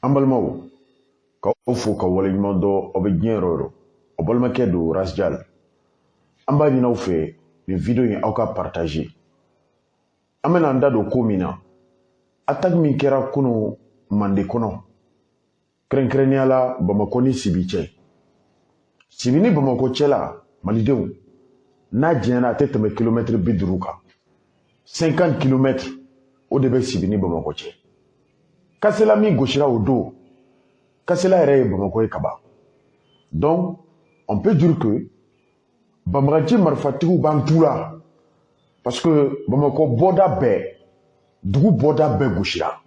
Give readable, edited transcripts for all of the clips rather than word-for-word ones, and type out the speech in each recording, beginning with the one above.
An balimaw k'aw fo ka waleɲuman dɔ aw bɛ diɲɛ yɔrɔ o yɔrɔ aw balimakɛ don Rasjal an b'a ɲini aw fɛ nin video in aw ka partager an bɛna an da don ko min na attaque min kɛra kunun Mande kɔnɔ kɛrɛnkɛrɛnnenya la Bamako ni Sibi cɛ Sibi ni Bamako cɛ la malidenw n'a jɛnyana a tɛ tɛmɛ kilomètre 50 kan 50 km o de bɛ Sibi ni Bamako cɛ Kasela min gosira o don Kasela yɛrɛ ye Bamako ye kaban donc on peut dire que Banbagaci marifatigiw b'an tu la parce que Bamako bɔda bɛɛ dugu bɔda bɛɛ gosira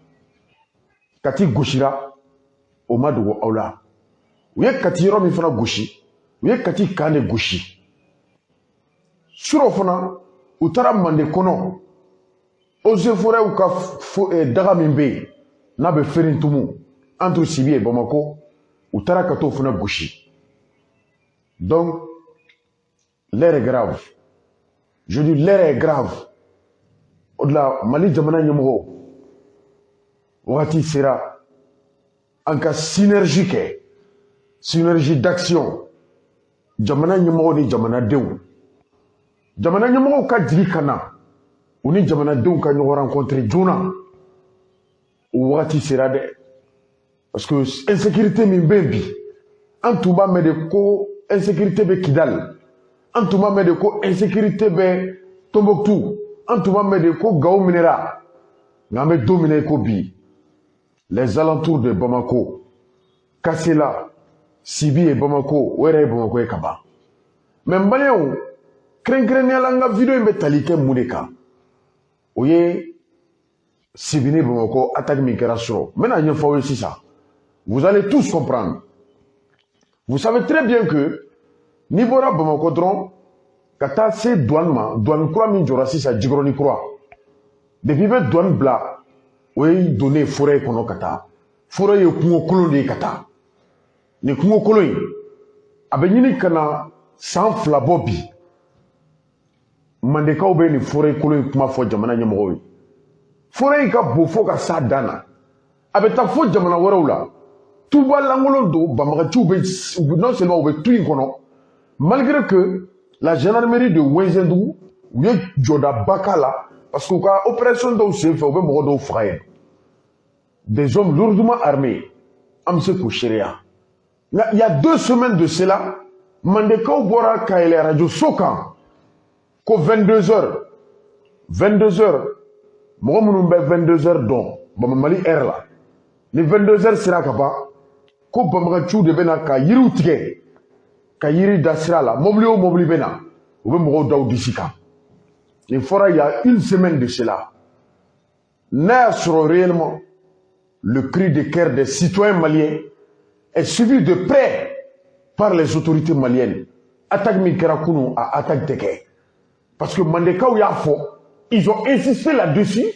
Kati gosira o ma dogo aw la u ye Kati yɔrɔ min fana gosi u ye Kati kan de gosi surɔ fana u taara Mande kɔnɔ eaux et forêts ka daga min bɛ yen n'a bɛ Ferintumu entre Sibi et Bamako u taara ka t'o fana gosi donc l'heure est grave je dis l'heure est grave o de la Mali jamana ɲɛmɔgɔ wagati sera an ka synergie kɛ synergie d'action jamana ɲɛmɔgɔ ni jamanadenw jamana ɲɛmɔgɔw ka jigi ka na u ni jamanadenw ka ɲɔgɔn rencontre joona o wagati sera dɛ parce que insécurité min bɛ bi an tun b'a mɛn de ko insécurité bɛ Kidal an tun b'a mɛn de ko insécurité bɛ Tombouctou an tun b'a mɛn de ko Gao minɛra nka an bɛ don min na i ko bi les alentours de Bamako Kasela Sibi et Bamako o yɛrɛ ye Bamako ye ka ban mais maliyɛnw kɛrɛnkɛrɛnnenya la n ka video in bɛ tali kɛ mun de kan o ye Sibi ni Bamako attaque min kɛra surɔ n bɛna ɲɛfɔ aw ye sisan vous allez tous comprendre vous savez très bien que n'i bɔra Bamako dɔrɔn ka taa se douane ma douane kura min jɔra sisan Jikɔrɔni kura depuis bɛ douane bila o ye donné forêt kɔnɔ ka taa forêt ye kungo kolon de ye ka taa nin kungo kolon in a bɛ ɲini ka na san 2 bɔ bi Mandekaw bɛ nin forêt kolon in kuma fɔ jamana ɲɛmɔgɔw ye forêt in ka bon fo ka s'a dan na a bɛ taa fo jamana wɛrɛw la tuba lankolon don Banbagaciw bɛ non seulement u bɛ tu in kɔnɔ malgré que la gendarmerie de Wenzendou u ye jɔdaba k'a la parce que u ka opération dɔw senfɛ u bɛ mɔgɔ dɔw faga yen des hommes lourdement armés an bɛ se k'u sereya nka il y a 2 semaines de cela Mandekaw bɔra ka yɛlɛ radio so kan ko 22h mɔgɔ minnu bɛ 22h dɔn Mali heure la ni 22h sera ka ban ko Banbagaciw de bɛna ka yiriw tigɛ ka yiri da sira la mobili o mobili bɛna u bɛ mɔgɔw da u disi kan nin fɔra il y a 1 semaine de cela n'a y'a sɔrɔ réellement le cri de cœur des citoyens maliens est suivi de près par les autorités maliennes attaque min kɛra kunun a attaque tɛ kɛ parce que Mandekaw y'a fɔ ils ont insisté là-dessus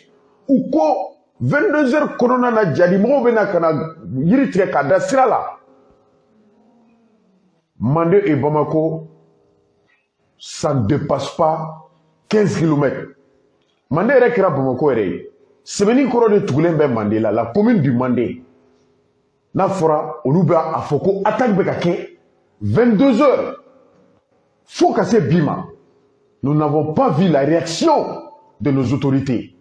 u ko 22h kɔnɔna na jadi mɔgɔw bɛna ka na yiri tigɛ k'a da sira la Mande et Bamako ça ne dépasse pas 15 km Mande yɛrɛ kɛra Bamako yɛrɛ ye sɛbɛnni kɔrɔ de tugulen bɛ Mande la la commune du Mande n'a fɔra olu bɛ a fɔ ko attaque bɛ ka kɛ 22h fo ka se bi ma nous n'avons pas vu la réaction de nos autorités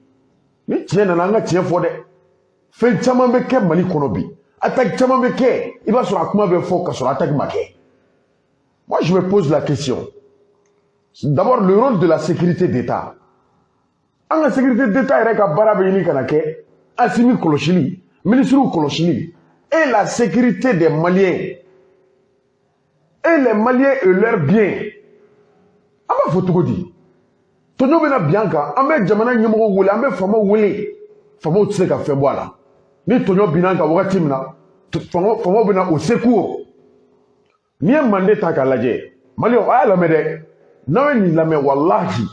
ni tiɲɛ nana an ka tiɲɛ fɔ dɛ fɛn caman bɛ kɛ Mali kɔnɔ bi attaque caman bɛ kɛ i b'a sɔrɔ a kuma bɛ fɔ ka sɔrɔ attaque ma kɛ moi je me pose la question d'abord le rôle de la sécurité d'État an ka sécurité d'État yɛrɛ ka baara bɛ ɲini ka na kɛ Assimi kɔlɔsili ministrew kɔlɔsili et la sécurité des Maliens et les Maliens et leurs biens an b'a fɔ cogo di tɔɲɔ bɛna bi an kan an bɛ jamana ɲɛmɔgɔw wele an bɛ faamaw wele faamaw tɛ se ka fɛn bɔ a la ni tɔɲɔ binna an kan wagati min na faamaw bɛna au secours n'i ye Mande ta k'a lajɛ maliyɛnw a y'a lamɛn dɛ n'aw ye nin lamɛn walahi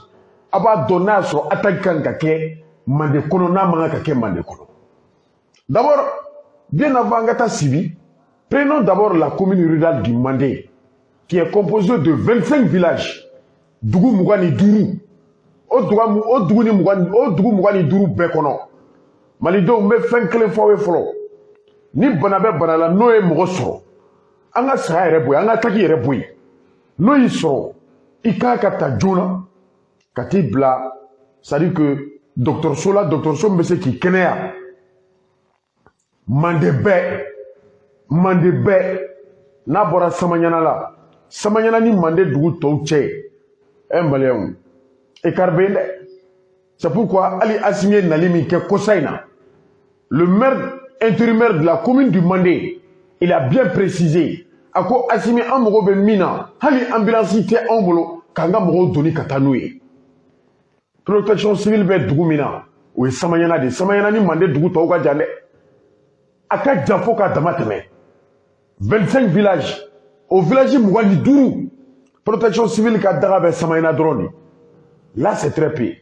a b'a dɔn n'a y'a sɔrɔ attaque kan ka kɛ Mande kɔnɔ n'a man kan ka kɛ Mande kɔnɔ d'abord bien avant an ka taa Sibi prenons d'abord la commune rurale du Mande qui est composée de 25 villages dugu 25 o dugu ni 25 bɛɛ kɔnɔ malidenw n bɛ fɛn kelen fɔ aw ye fɔlɔ ni bana bɛ bana la n'o ye mɔgɔ sɔrɔ an ka saya yɛrɛ bɔ yen an ka taki yɛrɛ bɔ yen n'o y'i sɔrɔ i kan ka ta joona ka t'i bila c'est à dire que dɔgɔtɔrɔso la dɔgɔtɔrɔso min bɛ se k'i kɛnɛya mande bɛɛ n'a bɔra Samaɲana la Samaɲana ni mande dugu tɔw cɛ maliyɛnw écart bɛ yen dɛ c'est pourquoi Ali Assimi ye nali min kɛ kosa in na le maire intérimaire de la commune du Mandé il a bien précisé a ko Assimi an mago bɛ min na hali ambulance tɛ anw bolo k'an ka mɔgɔw doni ka taa n'u ye protection civile bɛ dugu min na o ye Samaɲana de Samaɲana ni mande dugu tɔw ka jan dɛ a ka jan fo k'a dama tɛmɛ 25 villages au village mugan ni duuru protection civile ka daga bɛ Samaɲana dɔrɔn de là c'est très peu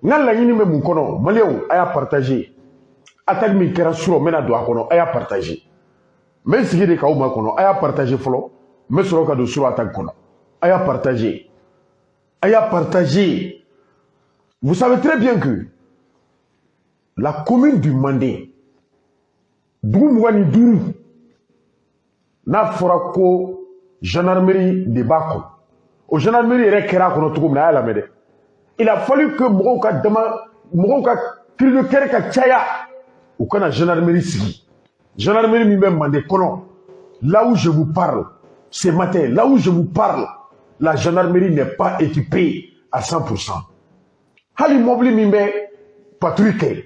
n ka laɲini bɛ mun kɔnɔ maliyɛnw a y'a partager attaque min kɛra surɔ n bɛna don a kɔnɔ a y'a partager n bɛ n sigi de k'aw makɔnɔ a y'a partager fɔlɔ n bɛ sɔrɔ ka don surɔ attaque kɔnɔ a y'a partager vous savez très bien que la commune du Mandé dugu mugan ni duuru n'a fɔra ko gendarmerie de b'a kɔnɔ o gendarmerie yɛrɛ kɛra a kɔnɔ cogo min na a y'a lamɛn dɛ il a fallu que mɔgɔw ka cri de cœur ka caya u kana gendarmerie sigi gendarmerie min bɛ Mandé kɔnɔ là où je vous parle ce matin là où je vous parle la gendarmerie n'est pas équipée à 100%. hali mobili min bɛ patrouille kɛ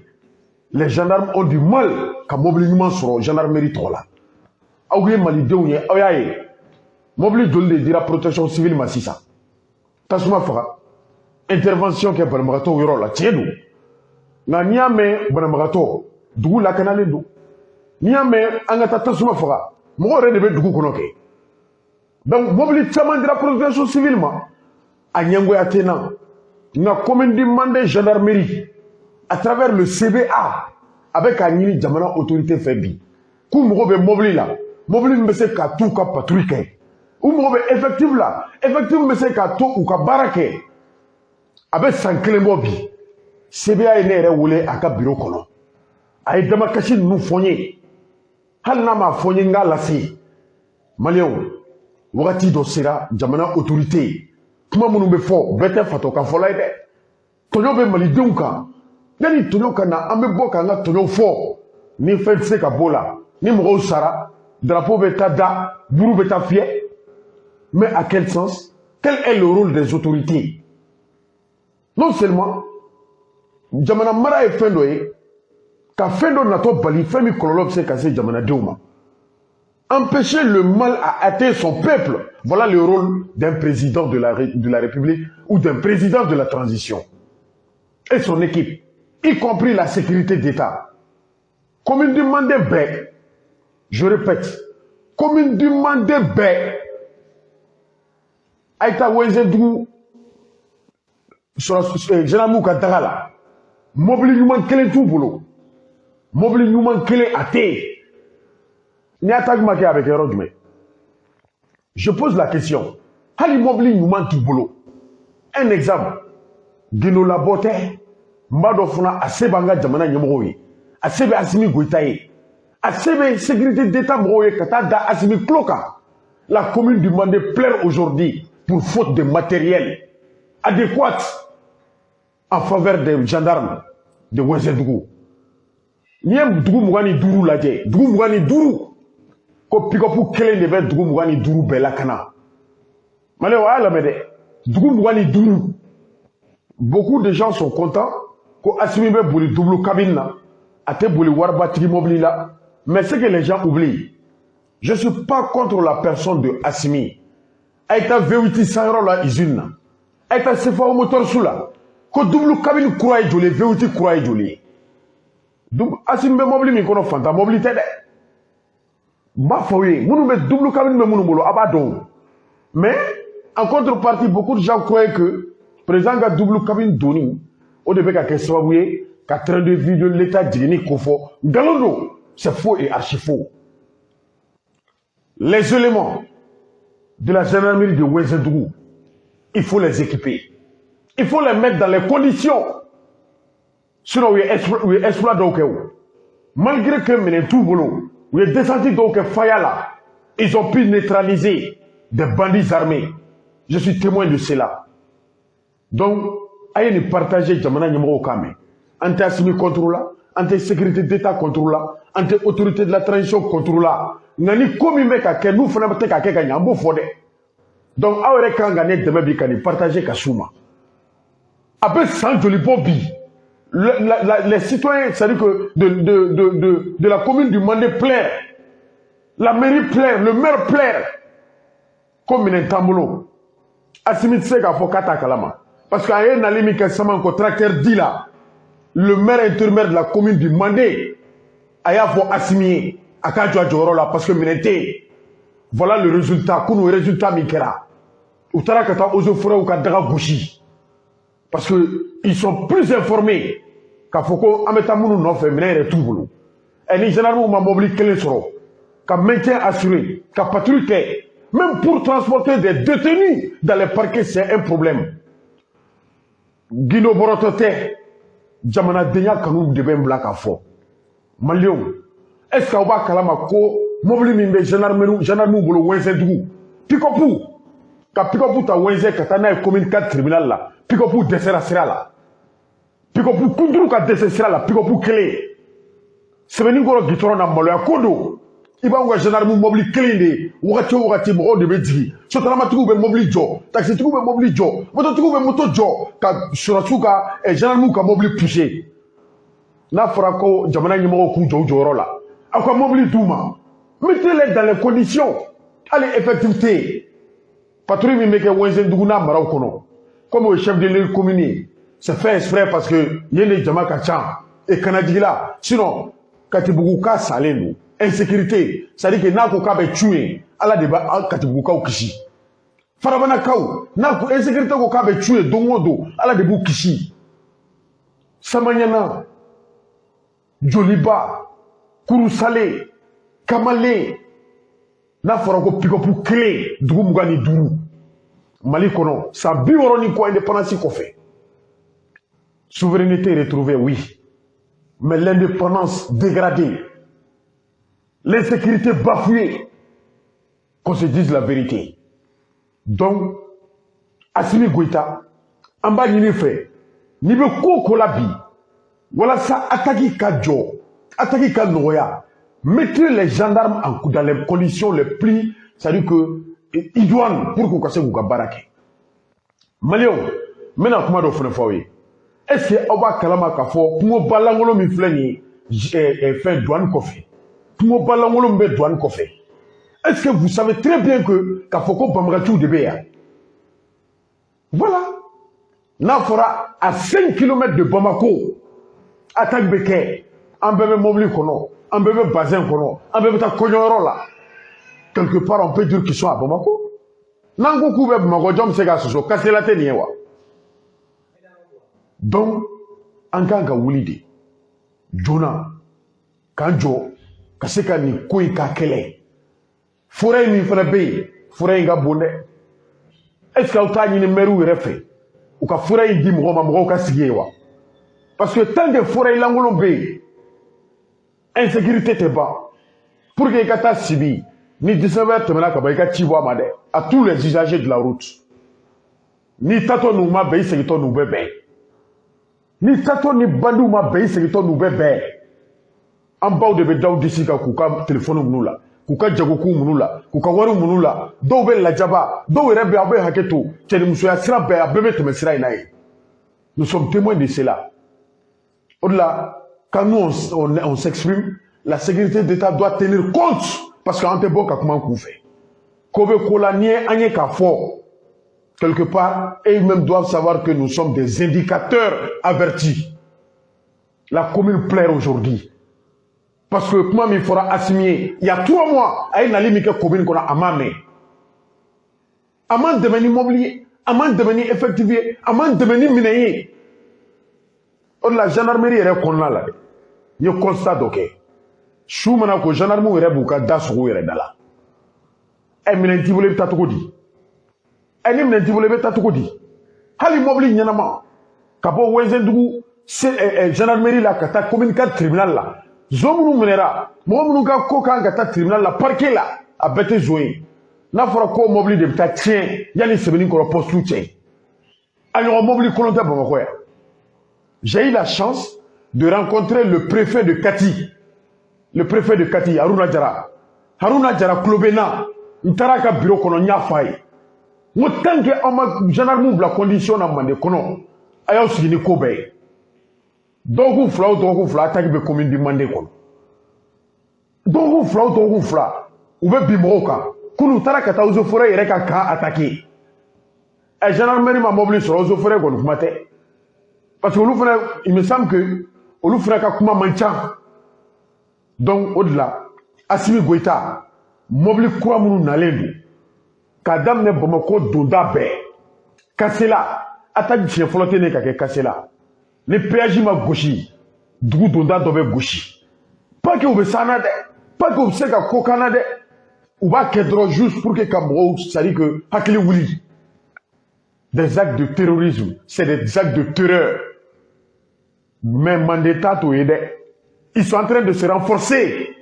les gendarmes ont du mal ka mobili ɲuman sɔrɔ gendarmerie tɔgɔ la aw ye malidenw ye aw y'a ye mobili joli de dira protection civile ma sisan tasuma faga intervention kɛ banabagatɔw yɔrɔ la tiɲɛ don nka n'i y'a mɛn banabagatɔ dugu lakanalen don n'i y'a mɛn an ka taa tasuma faga mɔgɔ yɛrɛ de bɛ dugu kɔnɔ kɛ donc mobili caman dira protection civile ma a ɲɛngoya tɛ n na nka commune du Mandé gendarmerie à travers le CBA avec k'a ɲini jamana autorité fɛ bi k'u mago bɛ mobili la mobili min bɛ se k'a t'u ka patrouille kɛ u mago bɛ effectif la effectif min bɛ se k'a to u ka baara kɛ a bɛ san kelen bɔ bi CBA ye ne yɛrɛ wele a ka bureau kɔnɔ a ye damakasi ninnu fɔ n ye hali n'a ma fɔ n ye n k'a lase maliyɛnw wagati dɔ sera jamana autorité kuma minnu bɛ fɔ bɛɛ tɛ fatɔ ka fɔ la ye dɛ tɔɲɔ bɛ malidenw kan yanni tɔɲɔ ka na an bɛ bɔ k'an ka tɔɲɔ fɔ ni fɛn tɛ se ka bɔ la ni mɔgɔw sara drapeau bɛ taa da buru bɛ taa fiyɛ mais à quel sens quel est le rôle des autorités non seulement jamana mara ye fɛn dɔ ye ka fɛn dɔ natɔ bali fɛn min kɔlɔlɔ bɛ se ka se jamanadenw ma empêcher le mal à atteindre son peuple voilà le rôle d'un président de la République ou d'un président de la transition et son équipe y compris la sécurité d'État commune du Mandé bɛɛ je répète commune du Mandé bɛɛ a ye taa Welesebugu gendarmew ka daga la mobili ɲuman kelen t'u bolo mobili ɲuman kelen a tɛ yen ni attaque ma kɛ a bɛ kɛ yɔrɔ jumɛn je pose la question hali mobili ɲuman t'u bolo un exemple Guinot Labɔ tɛ n b'a dɔn fana a se b'an ka jamana ɲɛmɔgɔw ye a se bɛ Assimi Goïta ye a se bɛ sécurité d'État mɔgɔw ye ka taa da Assimi tulo kan la commune du Mandé pleure aujourd'hui pour faute de matériel adéquat en faveur des gendarmes de Welesebugu n'i ye dugu mugan ni duuru lajɛ dugu mugan ni duuru ko pick-up kelen de bɛ dugu mugan ni duuru bɛɛ lakana maliyɛnw a y'a lamɛn dɛ dugu mugan ni duuru beaucoup de gens sont contents ko Assimi bɛ boli double cabine na a tɛ boli waribatigi mobili la mais ce que les gens oublient je suis pas contre la personne de Assimi a ye taa V8 san yɔrɔ la usine na a ye taa CFAO moteur su la ko double cabine kura ye joli ye V8 kura ye joli ye Assimi bɛ mobili min kɔnɔ fantan mobili tɛ dɛ n b'a fɔ aw ye minnu bɛ double cabine bɛ minnu bolo a b'a dɔn mais en contrepartie beaucoup de gens croyaient que président ka double cabine doni o de bɛ ka kɛ sababu ye ka train de vie de l'État jiginni ko fɔ nkalon don c'est faux et archi faux les éléments de la gendarmerie de Welesebugu il faut les équiper il faut les mettre dans les conditions sinon u ye exploit dɔw kɛ o malgré que minɛn t'u bolo où est descendu donc Faya là. Ils ont pu neutraliser des bandits armés. Je suis témoin de cela. Donc, ayez partagé Jamana Nyamoro Kame. Anti-assimi contre là, anti-sécurité d'État contre là, anti-autorité de la transition contre là. Nani komi meka ke nous fana te ka ke ka nyambo fode. Donc, awere kan gagner demain bi kani partager Kasuma. Après sans joli bobi. Les citoyens, c'est-à-dire que de la commune du Mandé plaire. La mairie plaire, le maire plaire. Comme une tambolo. Assimi Tsega Fokata Kalama. Parce qu'il y a un alimi qui est un tracteur dit là. Le maire intérimaire de la commune du Mandé. Aya faut assimier. Akadjo Joro là. Parce que Minete. Voilà le résultat. Kounou résultat Mikera. Outara Kata Ozofura ou Kadaga Gouchi. Parce qu'ils sont plus informés. Qu'à Foko Ametamounou non fait mener et tout boulot. Et les généralement m'a mobilisé quel sera. Qu'à maintien assuré. Qu'à patrouille. Même pour transporter des détenus dans les parquets, c'est un problème. Guino Borotote, Jamana Denya Kanoum de Ben Black à fond. Malion, est-ce qu'on va Kalamako, Mobili Mimbe, Janarmou Bolo, Wenzedougou, Pikopou, Ka Pikopou ta Wenze, Katana et commune 4 tribunal là, Pikopou Dessera Sera là, Pikopou Kundrou Ka Dessera là, Pikopou Kele, Seveningoro Gitoron à Maloya Kodo. Il va avoir généralement mobile clean wakati mo de bedji so tala matugo be mobile jo taxi tugo be mobile jo moto tugo be moto jo ka suratuka et généralement ka mobile poussé na frako jamana nyimo ku jo joro la akwa mobile douma mettez-les dans les conditions allez effectivité patrouille mi meke wenzen duguna maraw kono comme le chef de l'île commune c'est fait exprès parce que yene jama ka cha et kanadila sinon katibuka salendo insécurité, c'est-à-dire que n'a qu'au be tué, à la débat en Katibuka ou Kishi. Farabana Kao, n'a qu'au insécurité au be tué, Dongodo, à la débat Kishi. Samanyana, Joliba, Kurusale, Kamale, n'a farako Pikopu clé, Doumgani Dourou. Mali Kono, sa bioroni quoi indépendance qu'on fait. Souveraineté retrouvée, oui. Mais l'indépendance dégradée. L'insécurité bafouée, qu'on se dise la vérité. Donc, Assimi Goïta, en bas n'y fait, n'y veut qu'au kolabi, voilà ça, attaquer Kadjo, attaquer Kadnoya, mettez les gendarmes dans les conditions les plus, c'est-à-dire que, idoines pour qu'on casse Gouga Barake. Malion, maintenant, comment on fait? Est-ce que Oba Kalama Kafo, pour balangolo mi fleni, fait douane kofi? Est-ce que vous savez très bien que Kafoko Bamratou de Béa? Voilà. Nafora à 5 km de Bamako, attaque Beke, un bébé mobile kono, un bébé bazin kono, un bébé ta kognoro là. Quelque part, on peut dire qu'ils sont à Bamako. Nango koube Bamako, jom sega soso, casse la tête niewa. Donc, en kanga wulide, Jona, Kanjo, Kaseka ni koi ka kele. Forêt ni fana be, forêt nga bonne. Est-ce que autant ni meru refe? Ou ka forêt di mo ma mo ka sigewa. Parce que tant de forêt langolo be, insécurité te bas. Pour que kata sibi, ni 19h temena ka ba ka tiwa made à tous les usagers de la route. Ni tato nou ma be sekito nou bebe. Ni tato ni bandu ma be sekito nou bebe. En bas de Bedaou d'ici, Kouka téléphone Mounoula, Kouka Djagoku Mounoula, Kouka Waru Mounoula, Dobe la Djaba, Dobe Rebe Abe Haketo, Tchélimoussouya Sirabe Abebe Temesiraïnaï. Nous sommes témoins de cela. Au-delà, quand nous on s'exprime, la sécurité d'État doit tenir compte, parce qu'en te bon, comment on fait. Kobe Kolanie, Agne Kafo, quelque part, et ils-mêmes doivent savoir que nous sommes des indicateurs avertis. La commune plaire aujourd'hui. Parce que comment il faudra assimiler, il y a 3 mois, à une limite commune qu'on a amamé. Amant devenu immobilier, amant devenu effectué, amant devenu minéier. La gendarmerie est qu'on là. Il constate ok. Choumana ko gendarmerie est bouka dasou est là. Et minenti voulait tatoukoudi. Et minenti voulait tatoukoudi. Hali immobilier nyanama. Kabo wenzendougou, c'est gendarmerie là, kata commune 4 tribunal là. Zomunu menera, mɔgɔ ka ko kan ka taa tribunal la parquet la a bɛɛ tɛ zo ye n'a fɔra ko mobili de bɛ taa tiɲɛ yanni sɛbɛnni kɔrɔ poste cɛ a ɲɔgɔn mobili kolon tɛ Bamakɔ yan. J'ai eu la chance de rencontrer le préfet de Kati, Haruna Jara. Haruna Jara kulo bɛ n na, n taara a ka bureau kɔnɔ n y'a f'a ye n ko tant que aw ma gendarme bila condition na Mande kɔnɔ a y'aw sigi ni ko bɛɛ ye. Dɔgɔkun fila o dɔgɔkun fila attaque bɛ commune du Mande kɔnɔ. Dɔgɔkun fila o dɔgɔkun fila u bɛ bin mɔgɔw kan. Kunu taara ka taa eaux et forêts yɛrɛ ka camp attaquer. Gendarmerie ma mobili sɔrɔ eaux et forêts kɔni kuma tɛ. Parce que olu fana, il me semble que olu fana ka kuma man ca. Donc o de la Assimi Goïta mobili kura minnu nalen don k'a daminɛ Bamakɔ donda bɛɛ Kasela attaque siɲɛ fɔlɔ tɛ ne ka kɛ Kasela ni péage ma gosi dugu donda dɔ bɛ gosi pas que u bɛ s'an na dɛ pas que u bɛ se ka ko k'an na dɛ u b'a kɛ dɔrɔn juste pour que ka mɔgɔw c'est à dire que hakili wuli. Des actes de terrorisme c'est des actes de terreur mais Mandeta t'o ye dɛ ils sont en train de se renforcer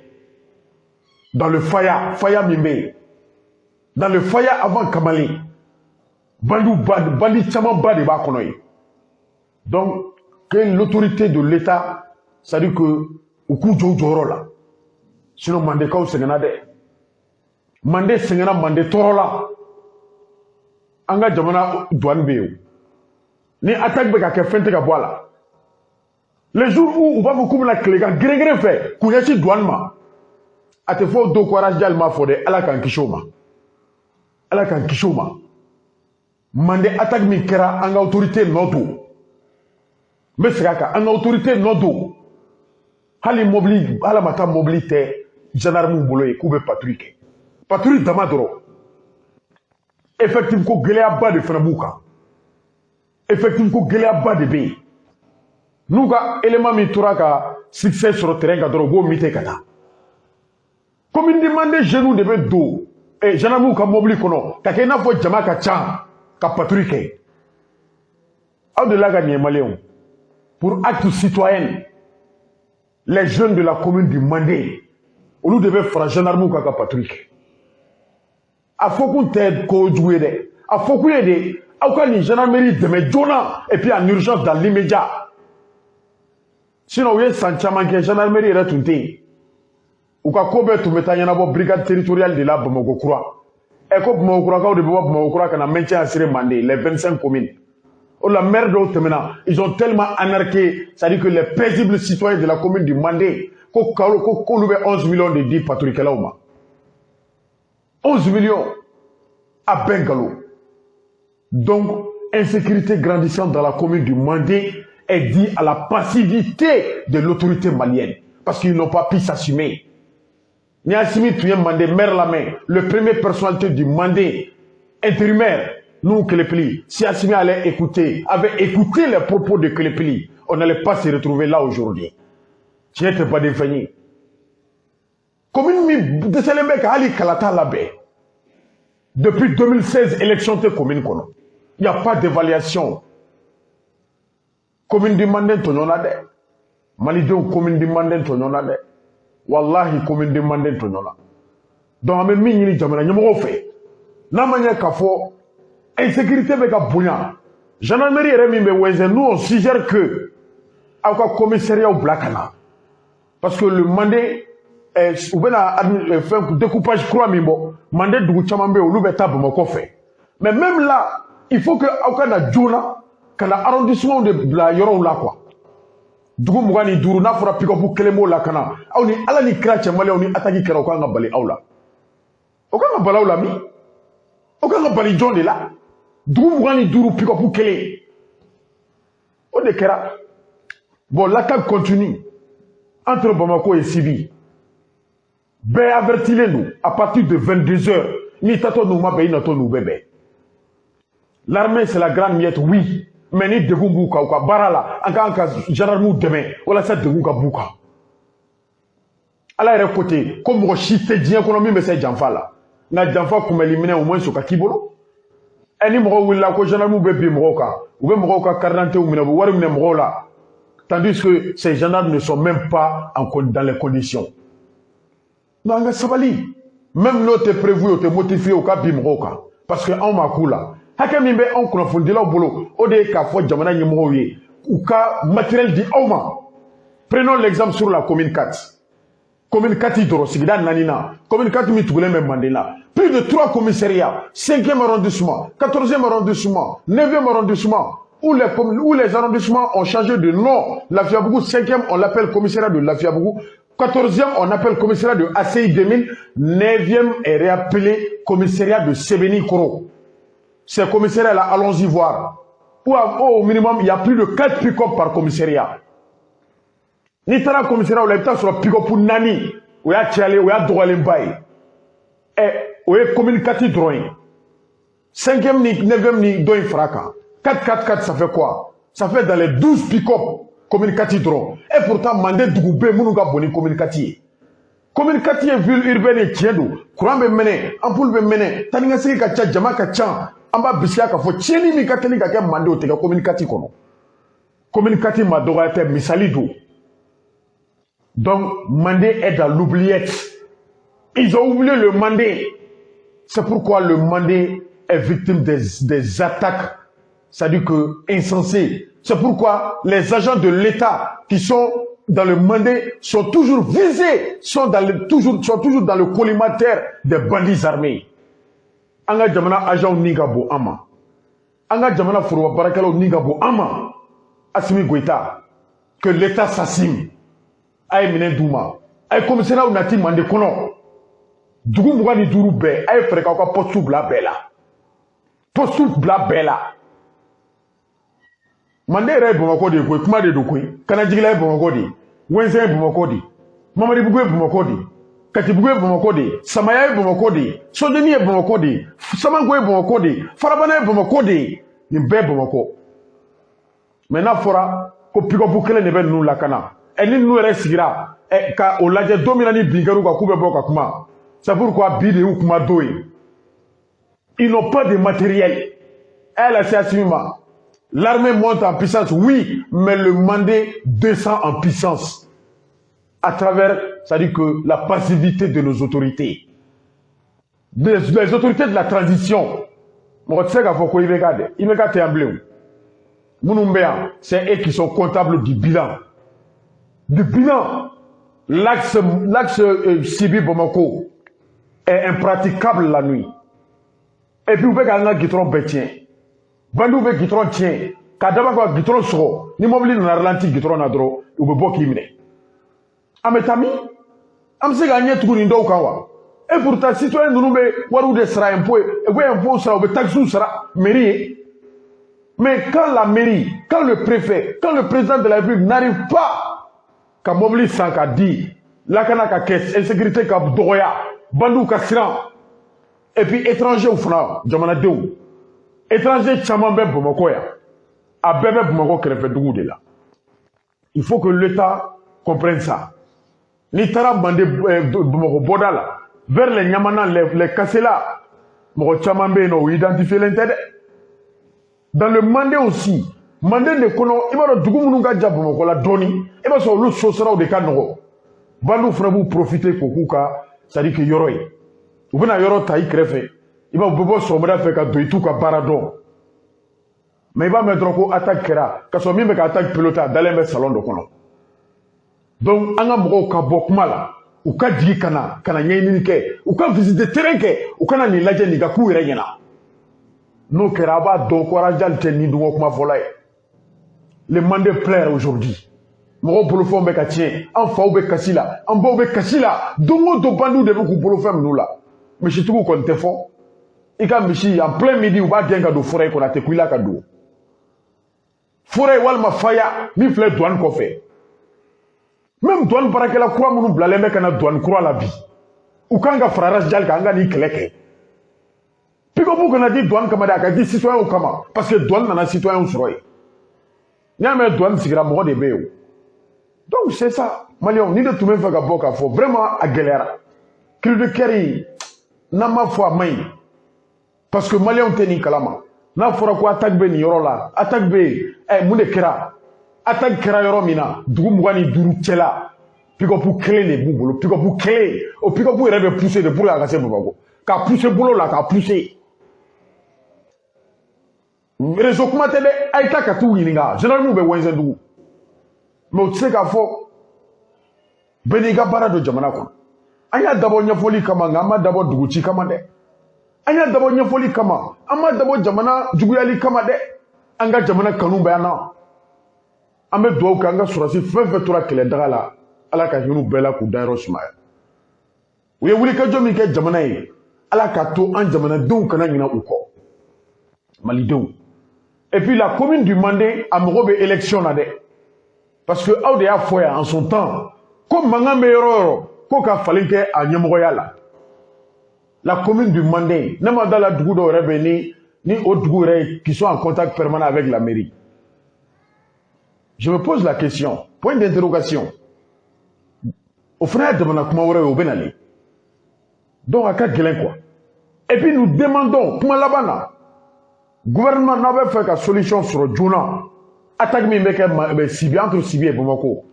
dans le Faya Mimbe, dans le Faya avant Kamali. Bandi Tchaman Badi Bakonoy. Donc, que l'autorité de l'État, ça dit que, au coup de Jorola. Sinon, Mandeka ou Sengenade. Mande Sengena, Mande Torola. Anga Jamana douane Béo. Ni attaque Beka Kefente Kabwala. Les jours où on va vous couper la clé, quand Gré fait, Kouyachi douane ma. A te fɔ do ko Rasjal ma fɔ dɛ ala k'an kisi o ma ala k'an kisi o ma Mande attaque min kɛra an ka autorité nɔ don n bɛ segin a kan an ka autorité nɔ don hali mobili ala ma taa mobili tɛ gendarmew bolo ye k'u bɛ patrouille kɛ patrouille dama dɔrɔn effectif ko gɛlɛyaba de fana b'u kan effectif ko gɛlɛyaba de bɛ yen n'u ka élément min tora ka succès sɔrɔ terrain kan dɔrɔn u b'o mité ka taa. Commune de Mande genou de bɛ don gendarmew ka mobili kɔnɔ ka kɛ i n'a fɔ jama ka ca ka patrouille kɛ aw delila ka nin ye maliyɛnw pour acte citoyen les jeunes de la commune du Mande olu de bɛ fara gendarmew kan ka patrouille kɛ a fɔ kun tɛ ko jugu ye dɛ a fɔ kun ye de aw ka nin gendarmerie dɛmɛ joona et puis en urgence dans l'immédiat sinon u ye san caman kɛ gendarmerie yɛrɛ tun tɛ yen. U ka ko bɛɛ tun bɛ taa ɲɛnabɔ brigade territoriale de la Bamakɔ Kura. Ko Bamakɔ Kurakaw de bɛ bɔ Bamakɔ Kura ka na maintien assuré Mande les 25 communes. O la maire dɔw tɛmɛna ils ont tellement anarqué c'est-à-dire que les paisibles citoyens de la commune du Mande ko k'olu bɛ 11 millions de di patrouillekɛlaw ma. 11 millions à bɛɛ nkalon. Donc insécurité grandissante dans la commune du Mande est due à la passivité de l'autorité malienne parce qu'ils n'ont pas pu s'assumer. Ni Assimi tun ye Mande maire la main, le premier personnalité du Mande intérimaire, nous Kelepeli, si Assimi avait écouté les propos de Kelepeli, on n'allait pas se retrouver là aujourd'hui. Tu n'étais pas défini. Commune mi Deselembe ka hali kalata labe. Depuis 2016, élection de commune kono. Il n'y a pas d'évaluation. Commune du Mande tonona de. Malidon commune du Mande tonona de. Wallahi commune de Mande tonona. Donc ame mi ñini jamana ñamoko fe. Na mañe ka fo insécurité be ka bunya. Gendarmerie yɛrɛ min bɛ wɛnzɛn nous on suggère que aw ka commissariat bila ka na. Parce que le Mande u bɛna fɛn découpage kura min bɔ Mande dugu caman bɛ yen olu bɛ taa Bamakɔ fɛ. Mais même là il faut que aw ka na joona ka na arrondissement de bila yɔrɔw la quoi. Dugu 25 n'a fɔra pick-up kelen b'o la ka na aw ni ala ni kira cɛ maliyɛnw ni attaque kɛra o kan ka bali aw la. O kan ka bali aw la min? O kan ka bali jɔn de la? Dugu 25 pick-up kelen. O de kɛra. Bon l'attaque continue entre Bamako et Sibi. Bɛɛ avertilen don à partir de 22 heures ni tato n'u ma bɛn i natɔ n'u bɛ bɛn. L'armée c'est la grande miette oui. Mais ni degun b'u kan u ka baara la an k'an ka gendarmew dɛmɛ walasa degun ka b'u kan. Ala yɛrɛ ko ten ko mɔgɔ si tɛ diɲɛ kɔnɔ min bɛ se janfa la nka janfa kunbɛli minɛ au moins o ka k'i bolo. Ni mɔgɔw wulila ko gendarmew bɛ bin mɔgɔw kan u bɛ mɔgɔw ka carte d'identité minɛ u bɛ wari minɛ mɔgɔw la tandis que ces gendarmes ne sont même pas dans les conditions. Non, sabali. Même l'autre est prévu, l'autre est motivé au cas bimroka. Parce que on m'a coulé. Hakemimbe on konfondi la bolo. Ode ka fo jamana nyimoye. Ou ka matériel di auma. Prenons l'exemple sur la commune 4. Commune 4 Hydro-Sigida Nanina. Commune 4 Mitougoulem Mandela. Plus de 3 commissariats. 5e arrondissement, 14e arrondissement, 9e arrondissement. Où les arrondissements ont changé de nom. Lafiabougou, 5e, on l'appelle commissariat de Lafiabougou. 14e, on appelle commissariat de ACI 2000. 9e est réappelé commissariat de Sebeni Koro. Ces commissariats-là, allons-y voir. Au minimum, il y a plus de 4 pick-up par commissariat. Ni tara commissariat ou l'habitat sur le pick-up pour Nani. Ou ya Tchale, ou ya Doualembaye. Et ou ya communicatif drawing. 5e ni 9e ni doing fraka. 4-4-4, ça fait quoi? Ça fait dans les 12 pick-up communicatif drawing. Et pourtant, mandé Dougoubé, Mounouga Boni communicatif. Communicatif ville urbaine et tièdou. Courant be mené, ampoule be mené. Taninga seki kacha, jama kacha. Amba bisya ka fo tieni mi kateli ka ke mandé o tega communicatif kono. Communicatif ma doga te misalidou. Donc, Mandé est dans l'oubliette. Ils ont oublié le Mandé. C'est pourquoi le Mandé est victime des attaques, c'est-à-dire que insensées. C'est pourquoi les agents de l'État qui sont dans le Mandé sont toujours visés, sont toujours dans le collimateur des bandits armés. Anga jamana agent Ningabo Ama. Anga jamana Fouroua Barakalo Ningabo Ama. Assimi Goïta. Que l'État s'assime. Aye minen douma ay commissaire ou nati mande kono dugu muga ni duru be ay freka ko postu bla bela mande re Bamako de ko kuma de do ko kana jigila Bamako de wense Bamako de mamadi bugu Bamako de kati bugu Bamako de samaya Bamako de sodeni Bamako de samango Bamako de farabana Bamako de ni be Bamako maintenant fora ko piko bukele ne be nu lakana. Et nous restera car au lage dominani bingaru ka kube boka kuma. C'est pourquoi bide ou kuma doy. Ils n'ont pas de matériel. Elle c'est assumement. L'armée monte en puissance, oui, mais le Mandé descend en puissance à travers, c'est-à-dire que la passivité de nos autorités, des autorités de la transition. C'est eux qui sont comptables du bilan. Du bilan, l'axe Sibi Bamako est impraticable la nuit. Et puis vous pouvez gagner un guitron bétien. Bandou veut guitron tien. Kadaba quoi guitron soro. Ni mobile n'a ralenti guitron nadro. Ou be boki mine. Ametami. Amse gagner tout nindo kawa. Et pourtant citoyen nous be waru de sera impôt. Et ouais impôt sera ou taxu sera mairie. Mais quand la mairie, quand le préfet, quand le président de la République n'arrive pas ka mobili san ka di lakana ka caisse insécurité ka doya bandu ka siran et puis étranger ou fana jamana dew étranger chaman be Bamako ya a bebe Bamako krefe dugu de la. Il faut que l'État comprenne ça. Ni tara bande Bamako bodala vers les Nyamana les Kassela moko chaman be no identifier l'intérêt dans le Mandé aussi. Mandé de kono ibaro dugu munu ga jabu Bamako la doni e ba so lu sosra o de ka no bandu fana bu profiter ko kuka c'est-à-dire que yoro yi u bena yoro ta i krefe iba bobo so mra fe ka do itu ka barado mais iba mettre ko attaque kera ka so mi be ka attaque pilota dans le salon de kono donc anga moko ka bokmala u ka digi kana nyeni ke u ka visiter terrain ke u kana ni laje ni ga ku ire nyana no kera ba do ko rajal te ni dungo kuma volay. Les Mandés plaire aujourd'hui. Moro bolofon be ka tien, en fa be kasila, en bo be kasila. Dongo do bandu de ku bolofon nous là. Mais si tout kon te fo. Ika michi en plein midi ou ba genga do forêt ko na te kuila ka do. Forêt wal ma faya, mi fle douane ko fait. Même douane para que la croix munu blale me kana douane croix la vie. Ou kanga frarage dal kanga ni kleke. Piko bu kana di douane kama da ka di citoyen ou kama parce que douane na citoyen ou soroy. Nyame douane sigira mo de beo. Donc c'est ça. Malion ni de tout même faire boka fo vraiment à galère. Cri de cœur na ma foi mai. Parce que Malion teni kalama. Na fora ko attaque be ni yoro la. Attaque be mun de kera. attaque kɛra yɔrɔ min na dugu 25 cɛla pick-up kelen de b'u bolo pick-up kelen o pick-up yɛrɛ bɛ pousser de pour que a ka se Bamakɔ ka pousser bolo la ka pousser réseau kuma tɛ dɛ a ye taa ka t'u ɲininka général bɛ Wɛnzɛndugu mais o tɛ se k'a fɔ bɛɛ n'i ka baara don jamana kɔnɔ an y'a dabɔ ɲɛfɔli kama nka an ma dabɔ duguci kama dɛ an y'a dabɔ ɲɛfɔli kama an ma dabɔ jamana juguyali kama dɛ an ka jamana kanu bɛ an na an bɛ dugawu kɛ an ka sɔrɔsi fɛn fɛn tora kɛlɛ daga la ala ka hinɛ bɛɛ la k'u dayɔrɔ sumaya u ye wulikajɔ min kɛ jamana ye ala k'a to an jamanadenw kana ɲinɛ u kɔ malidenw et puis la commune du Mandé a mago bɛ élection na dɛ parce que aw de y'a fɔ yan en son temps ko mankan bɛ yɔrɔ o yɔrɔ ko ka falen kɛ a ɲɛmɔgɔya la la commune du Mandé ne ma da la dugu dɔw yɛrɛ bɛ ni o dugu yɛrɛ qui sont en contact permanent avec la mairie je me pose la question point d'interrogation au fana ye jamana kuma wɛrɛ ye o bɛ nalen donc a ka gɛlɛn quoi et puis nous demandons kuma laban na gouvernement n'a bɛ fɛ ka solution sɔrɔ joona attaque min bɛ kɛ Sibi entre Sibi et Bamako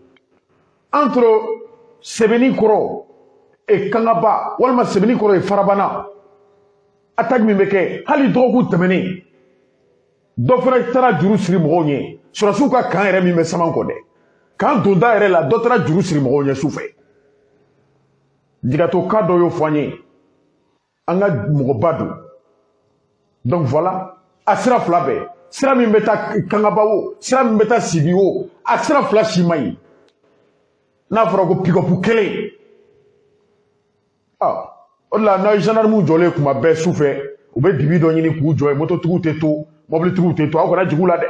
entre Sebenikoro et Kangaba walima Sebenikoro et Farabana attaque min bɛ kɛ hali dɔgɔkun tɛmɛnen dɔ fana taara juru siri mɔgɔw ɲɛ sɔrɔsiw ka kan yɛrɛ min bɛ saman kɔ dɛ kan donda yɛrɛ la dɔ taara juru siri mɔgɔw ɲɛ su fɛ jigato ka dɔ y'o fɔ an ye an ka mɔgɔba don donc voilà a sira fila bɛɛ sira min bɛ taa Kangaba o sira min bɛ taa Sibi o a sira fila si man ɲi n'a fɔra ko pick-up kelen o de la n'aw ye gendarme jɔlen kuma bɛɛ su fɛ u bɛ dibi dɔ ɲini k'u jɔ yen mototigiw tɛ to mobilitigiw tɛ to aw kana jigin u la dɛ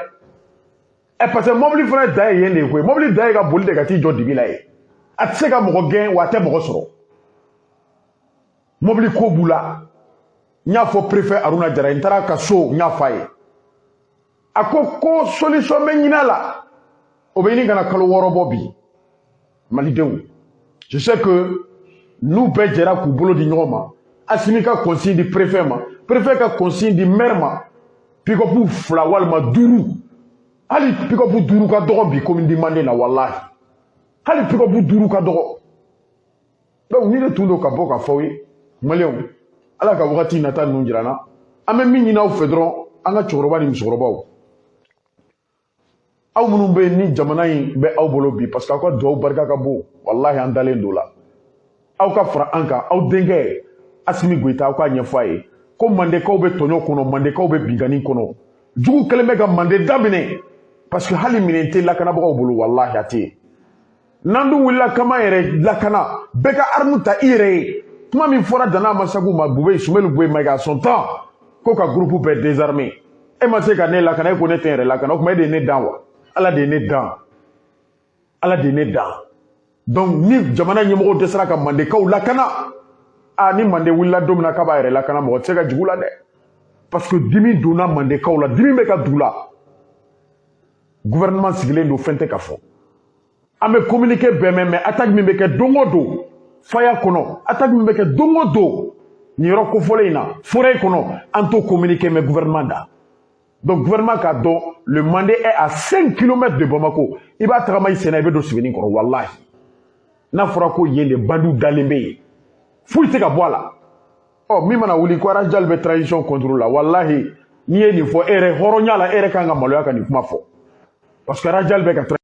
parce que mobili fana da ye yen de ye koyi mobili da ye ka boli de ka t'i jɔ dibi la yen a tɛ se ka mɔgɔ gɛn wa a tɛ mɔgɔ sɔrɔ mobili ko b'u la n y'a fɔ préfet Aruna Jara n taara ka so n y'a f'a ye a ko solution bɛ ɲini a la o bɛ ɲini ka na kalo 6 bɔ bi malidenw je sais que n'u bɛɛ jɛra k'u bolo di ɲɔgɔn ma Assimi ka consigne di préfet ma préfet ka consigne di maire ma pick-up 2 walima 5 hali pick-up 5 ka dɔgɔ bi commune di Mandé na wallahi hali pick-up 5 ka dɔgɔ donc ni de tun do ka bɔ ka fɔ ye maliyɛnw ala ka wagati nata ninnu jira na an bɛ min ɲini aw fɛ dɔrɔn an ka cɛkɔrɔba ni musokɔrɔbaw aw minnu bɛ yen ni jamana in bɛ aw bolo bi parce que aw ka dugawu barika ka bon wallahi an dalen do la aw ka fara an kan aw denkɛ Assimi Goïta aw k'a ɲɛfɔ a ye ko mandekaw bɛ tɔɲɔ kɔnɔ mandekaw bɛ bingani kɔnɔ jugu kɛlen bɛ ka mande daminɛ parce que hali minɛn tɛ lakanabagaw bolo wallahi a tɛ yen n'an dun wulila kama yɛrɛ lakana bɛɛ ka arme ta i yɛrɛ ye kuma min fɔra Dana Masagu ma Bube Sumelu Bube Maïga à son temps ko ka groupe bɛɛ désarmé e ma se ka ne lakana e ko ne tɛ n yɛrɛ lakana o tuma e de ye ne dan wa ala de ye ne dan ala de ye ne dan donc ni jamana ɲɛmɔgɔw dɛsɛra ka mandekaw lakana ni Mandé wulila don min na k'a b'a yɛrɛ lakana mɔgɔ tɛ se ka jigin u la dɛ parce que dimi donna mandekaw la dimi bɛ ka dugu la gouvernement sigilen don fɛn tɛ ka fɔ an bɛ communiqué bɛɛ mɛn mais attaque min bɛ kɛ don o don faya kɔnɔ attaque min bɛ kɛ don o don nin yɔrɔ kofɔlen in na forêt kɔnɔ an t'o communiqué mais gouvernement da donc gouvernement k'a dɔn le Mandé est à 5 km de Bamako i b'a tagama i senna i bɛ don Sebenikɔrɔ wallahi n'a fɔra ko yen de bandiw dalen bɛ yen foyi tɛ ka bɔ a la min mana wuli ko Arajal bɛ transition contrôle la wallahi n'i ye nin fɔ e yɛrɛ hɔrɔnya la e yɛrɛ kan ka maloya ka nin kuma fɔ parce que Arajal bɛ ka